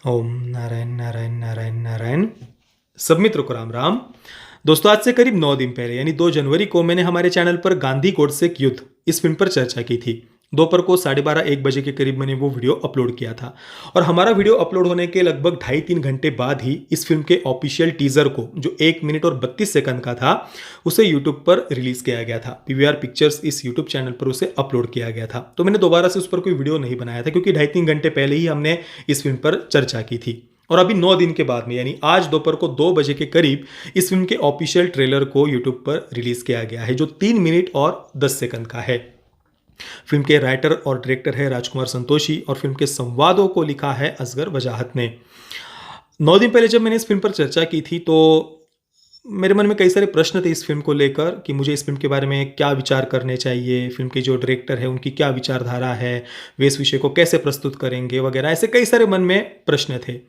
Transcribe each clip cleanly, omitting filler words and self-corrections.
ओम नारायण नारायण नारायण नारायण। सब मित्रों को राम राम। दोस्तों, आज से करीब 9 दिन पहले यानी 2 जनवरी को मैंने हमारे चैनल पर गांधी गोडसे एक युद्ध इस फिल्म पर चर्चा की थी। दोपहर को 12:30-1 बजे के करीब मैंने वो वीडियो अपलोड किया था और हमारा वीडियो अपलोड होने के लगभग 2.5-3 घंटे बाद ही इस फिल्म के ऑफिशियल टीजर को, जो 1 मिनट और 32 सेकंड का था, उसे यूट्यूब पर रिलीज किया गया था। पीवीआर पिक्चर्स इस यूट्यूब चैनल पर उसे अपलोड किया गया था। तो मैंने दोबारा से उस पर कोई वीडियो नहीं बनाया था क्योंकि 2.5-3 घंटे पहले ही हमने इस फिल्म पर चर्चा की थी। और अभी 9 दिन के बाद में यानी आज दोपहर को 2 बजे के करीब इस फिल्म के ऑफिशियल ट्रेलर को यूट्यूब पर रिलीज किया गया है, जो 3 मिनट और 10 सेकंड का है। फिल्म के राइटर और डायरेक्टर है राजकुमार संतोषी और फिल्म के संवादों को लिखा है असगर वजाहत ने। 9 दिन पहले जब मैंने इस फिल्म पर चर्चा की थी तो मेरे मन में कई सारे प्रश्न थे इस फिल्म को लेकर कि मुझे इस फिल्म के बारे में क्या विचार करने चाहिए, फिल्म के जो डायरेक्टर है उनकी क्या विचारधारा है, वे इस विषय को कैसे प्रस्तुत करेंगे वगैरह, ऐसे कई सारे मन में प्रश्न थे।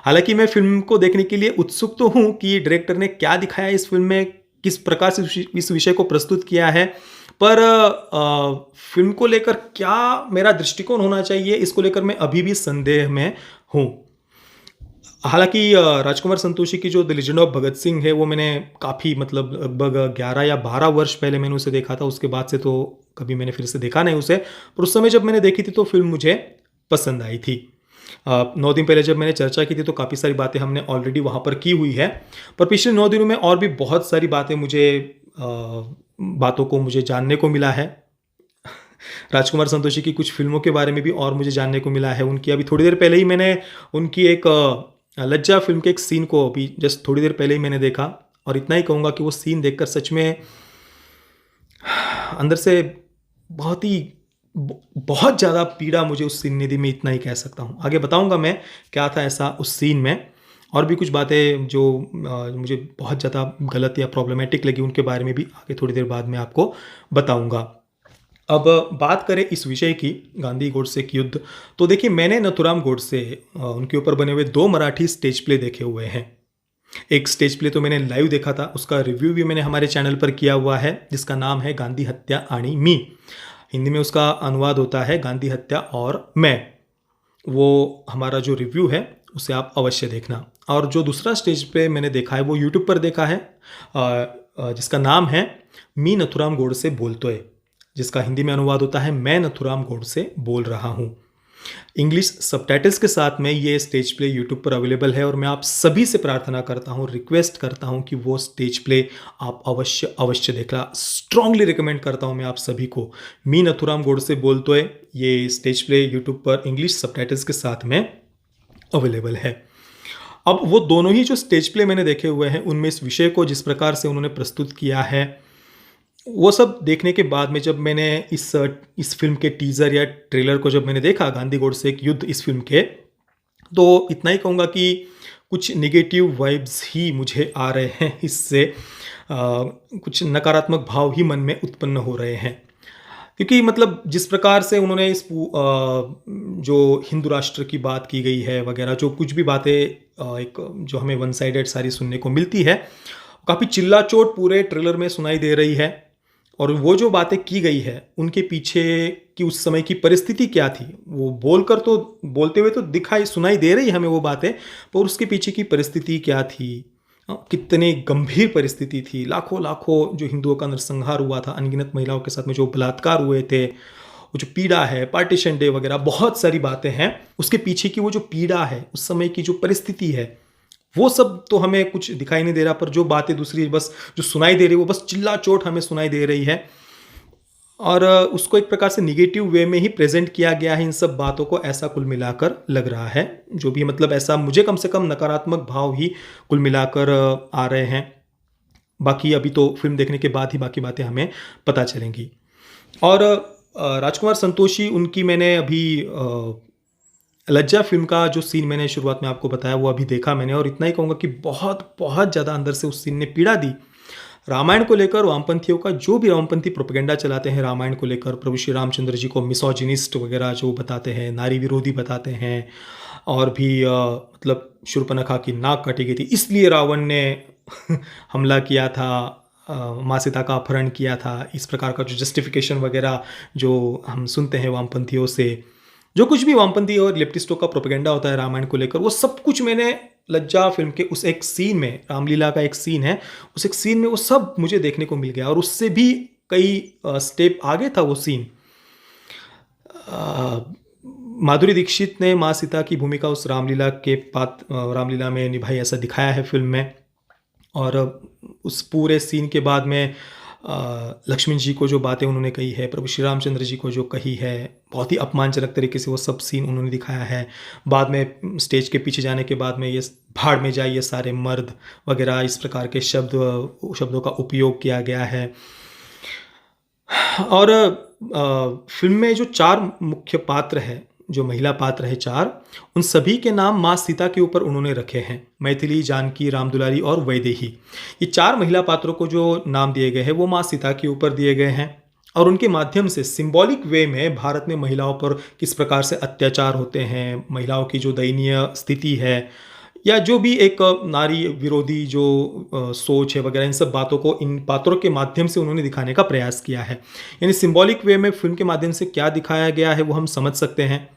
हालांकि मैं फिल्म को देखने के लिए उत्सुक तो हूं कि डायरेक्टर ने क्या दिखाया इस फिल्म में, किस प्रकार से इस विषय को प्रस्तुत किया है, पर फिल्म को लेकर क्या मेरा दृष्टिकोण होना चाहिए, इसको लेकर मैं अभी भी संदेह में हूं। हालांकि राजकुमार संतोषी की जो the legend of Bhagat Singh है वो मैंने काफ़ी लगभग 11 या 12 वर्ष पहले मैंने उसे देखा था। उसके बाद से तो कभी मैंने फिर से देखा नहीं उसे, पर उस समय जब मैंने देखी थी तो फिल्म मुझे पसंद आई थी। 9 दिन पहले जब मैंने चर्चा की थी तो काफ़ी सारी बातें हमने ऑलरेडी वहाँ पर की हुई है, पर पिछले 9 दिनों में और भी बहुत सारी बातों को मुझे जानने को मिला है। राजकुमार संतोषी की कुछ फिल्मों के बारे में भी और मुझे जानने को मिला है। उनकी अभी थोड़ी देर पहले ही मैंने उनकी एक लज्जा फिल्म के एक सीन को अभी जस्ट थोड़ी देर पहले ही मैंने देखा और इतना ही कहूँगा कि वो सीन देखकर सच में अंदर से बहुत ज़्यादा पीड़ा मुझे उस सीन ने दी, मैं इतना ही कह सकता हूँ। आगे बताऊँगा मैं क्या था ऐसा उस सीन में, और भी कुछ बातें जो मुझे बहुत ज़्यादा गलत या प्रॉब्लमेटिक लगी उनके बारे में भी आगे थोड़ी देर बाद मैं आपको बताऊँगा। अब बात करें इस विषय की, गांधी गोडसे की युद्ध, तो देखिए मैंने नथुराम गोडसे उनके ऊपर बने हुए 2 मराठी स्टेज प्ले देखे हुए हैं। एक स्टेज प्ले तो मैंने लाइव देखा था, उसका रिव्यू भी मैंने हमारे चैनल पर किया हुआ है, जिसका नाम है गांधी हत्या आणि मी। हिंदी में उसका अनुवाद होता है गांधी हत्या और मैं। वो हमारा जो रिव्यू है उसे आप अवश्य देखना। और जो दूसरा स्टेज पे मैंने देखा है वो यूट्यूब पर देखा है, जिसका नाम है मी नथुराम गोडसे बोलतोय, जिसका हिंदी में अनुवाद होता है मैं नथुराम गोडसे बोल रहा हूँ। इंग्लिश सबटाइटल्स के साथ में ये स्टेज प्ले यूट्यूब पर अवेलेबल है और मैं आप सभी से प्रार्थना करता हूँ, रिक्वेस्ट करता हूँ कि वो स्टेज प्ले आप अवश्य अवश्य देखना। स्ट्रांगली रिकमेंड करता हूँ मैं आप सभी को। मी नथुराम गोडसे बोलतोय ये स्टेज प्ले यूट्यूब पर इंग्लिश सबटाइटल्स के साथ में अवेलेबल है। अब वो दोनों ही जो स्टेज प्ले मैंने देखे हुए हैं उनमें इस विषय को जिस प्रकार से उन्होंने प्रस्तुत किया है, वो सब देखने के बाद में जब मैंने इस फिल्म के टीज़र या ट्रेलर को जब मैंने देखा, गांधी गोडसे एक युद्ध इस फिल्म के, तो इतना ही कहूँगा कि कुछ नेगेटिव वाइब्स ही मुझे आ रहे हैं इससे। कुछ नकारात्मक भाव ही मन में उत्पन्न हो रहे हैं, क्योंकि जिस प्रकार से उन्होंने जो हिंदू राष्ट्र की बात की गई है वगैरह, जो कुछ भी बातें एक जो हमें वन साइडेड सारी सुनने को मिलती है, काफ़ी चिल्ला चोट पूरे ट्रेलर में सुनाई दे रही है। और वो जो बातें की गई है उनके पीछे की उस समय की परिस्थिति क्या थी, वो बोलते हुए तो सुनाई दे रही है हमें वो बातें, पर उसके पीछे की परिस्थिति क्या थी, कितनी गंभीर परिस्थिति थी। लाखों लाखों जो हिंदुओं का नरसंहार हुआ था, अनगिनत महिलाओं के साथ में जो बलात्कार हुए थे, वो जो पीड़ा है, पार्टीशन डे वगैरह, बहुत सारी बातें हैं। उसके पीछे की वो जो पीड़ा है, उस समय की जो परिस्थिति है, वो सब तो हमें कुछ दिखाई नहीं दे रहा, पर जो बातें दूसरी बस जो सुनाई दे रही है वो बस चिल्ला चोट हमें सुनाई दे रही है। और उसको एक प्रकार से निगेटिव वे में ही प्रेजेंट किया गया है इन सब बातों को, ऐसा कुल मिलाकर लग रहा है। जो भी ऐसा मुझे कम से कम नकारात्मक भाव ही कुल मिलाकर आ रहे हैं। बाकी अभी तो फिल्म देखने के बाद ही बाकी बातें हमें पता चलेंगी। और राजकुमार संतोषी, उनकी मैंने अभी लज्जा फिल्म का जो सीन मैंने शुरुआत में आपको बताया वो अभी देखा मैंने, और इतना ही कहूँगा कि बहुत बहुत ज़्यादा अंदर से उस सीन ने पीड़ा दी। रामायण को लेकर वामपंथियों का जो भी वामपंथी प्रोपेगेंडा चलाते हैं रामायण को लेकर, प्रभु श्री रामचंद्र जी को मिसोजिनिस्ट वगैरह जो बताते हैं, नारी विरोधी बताते हैं, और भी शूर्पणखा की नाक काटी गई थी इसलिए रावण ने हमला किया था, माँ सीता का अपहरण किया था, इस प्रकार का जो जस्टिफिकेशन वगैरह जो हम सुनते हैं वामपंथियों से, जो कुछ भी वामपंथी और लेफ्टिस्टों का प्रोपेगेंडा होता है रामायण को लेकर, वो सब कुछ मैंने लज्जा फ़िल्म के उस एक सीन में, रामलीला का एक सीन है, उस एक सीन में वो सब मुझे देखने को मिल गया और उससे भी कई स्टेप आगे था वो सीन। अ, माधुरी दीक्षित ने माँ सीता की भूमिका उस रामलीला में निभाई, ऐसा दिखाया है फ़िल्म में। और उस पूरे सीन के बाद में लक्ष्मण जी को जो बातें उन्होंने कही है, प्रभु श्री रामचंद्र जी को जो कही है, बहुत ही अपमानजनक तरीके से वो सब सीन उन्होंने दिखाया है। बाद में स्टेज के पीछे जाने के बाद में ये भाड़ में जाइए सारे मर्द वगैरह, इस प्रकार के शब्दों का उपयोग किया गया है। और फ़िल्म में जो 4 मुख्य पात्र हैं, जो महिला पात्र हैं 4, उन सभी के नाम माँ सीता के ऊपर उन्होंने रखे हैं। मैथिली, जानकी, रामदुलारी और वैदेही। ये 4 महिला पात्रों को जो नाम दिए गए हैं, वो माँ सीता के ऊपर दिए गए हैं और उनके माध्यम से सिंबॉलिक वे में भारत में महिलाओं पर किस प्रकार से अत्याचार होते हैं, महिलाओं की जो दयनीय स्थिति है, या जो भी एक नारी विरोधी जो सोच है वगैरह, इन सब बातों को इन पात्रों के माध्यम से उन्होंने दिखाने का प्रयास किया है। यानी सिंबॉलिक वे में फ़िल्म के माध्यम से क्या दिखाया गया है वो हम समझ सकते हैं।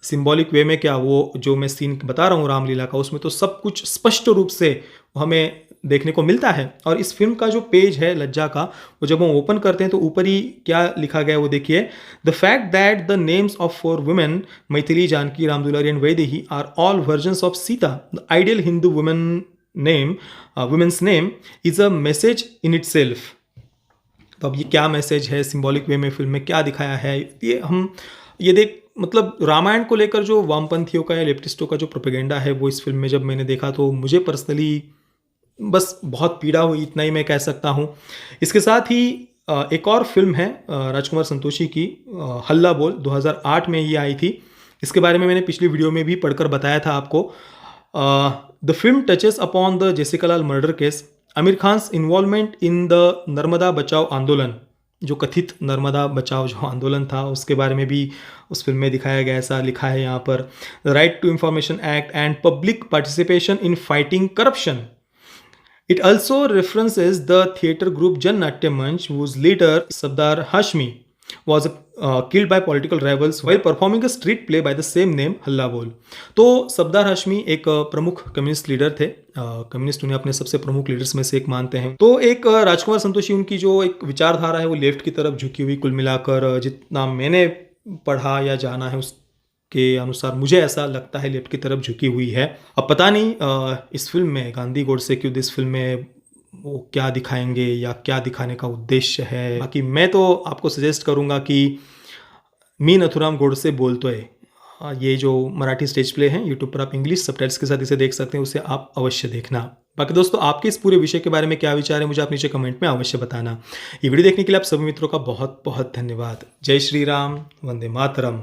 सिंबॉलिक वे में क्या, वो जो मैं सीन बता रहा हूँ रामलीला का, उसमें तो सब कुछ स्पष्ट रूप से हमें देखने को मिलता है। और इस फिल्म का जो पेज है लज्जा का, वो जब हम ओपन करते हैं तो ऊपर ही क्या लिखा गया है वो देखिए। The fact that the names of 4 women, Maithili, Janaki, Ramdulari and Vaidehi, are all versions of Sita, the ideal Hindu women's name is a message in itself. तो अब ये क्या मैसेज है, सिंबॉलिक वे में फिल्म में क्या दिखाया है, ये देख मतलब रामायण को लेकर जो वामपंथियों का या लेफ्टिस्टों का जो प्रोपेगेंडा है, वो इस फिल्म में जब मैंने देखा तो मुझे पर्सनली बस बहुत पीड़ा हुई, इतना ही मैं कह सकता हूँ। इसके साथ ही एक और फिल्म है राजकुमार संतोषी की, हल्ला बोल, 2008 में ये आई थी। इसके बारे में मैंने पिछली वीडियो में भी पढ़कर बताया था आपको। The film touches upon the Jessica Lal murder case, Aamir Khan's involvement in the Narmada Bachao Andolan, जो कथित नर्मदा बचाओ जो आंदोलन था, उसके बारे में भी उस फिल्म में दिखाया गया, ऐसा लिखा है यहाँ पर। The right to information act and public participation in fighting corruption. It also references the theatre group Jan Natya Manch, whose leader Sardar Hashmi was killed by political rivals while performing a street play by the same name, हल्ला बोल। तो सरदार हाशमी एक प्रमुख communist leader थे। Communist उन्हें अपने सबसे प्रमुख लीडर्स में से एक मानते हैं। तो एक राजकुमार संतोषी, उनकी जो एक विचारधारा है वो लेफ्ट की तरफ झुकी हुई, कुल मिलाकर जितना मैंने पढ़ा या जाना है उस के अनुसार मुझे ऐसा लगता है लेफ्ट की तरफ झुकी हुई है। अब पता नहीं इस फिल्म में गांधी गोडसे की इस फिल्म में वो क्या दिखाएंगे या क्या दिखाने का उद्देश्य है। बाकी मैं तो आपको सजेस्ट करूंगा कि मी नथुराम गोडसे बोलतोय, ये जो मराठी स्टेज प्ले है, यूट्यूब पर आप इंग्लिश सबटाइटल्स के साथ इसे देख सकते हैं, उसे आप अवश्य देखना। बाकी दोस्तों, आपके इस पूरे विषय के बारे में क्या विचार है, मुझे आप नीचे कमेंट में अवश्य बताना। ये वीडियो देखने के लिए आप सभी मित्रों का बहुत बहुत धन्यवाद। जय श्री राम, वंदे मातरम।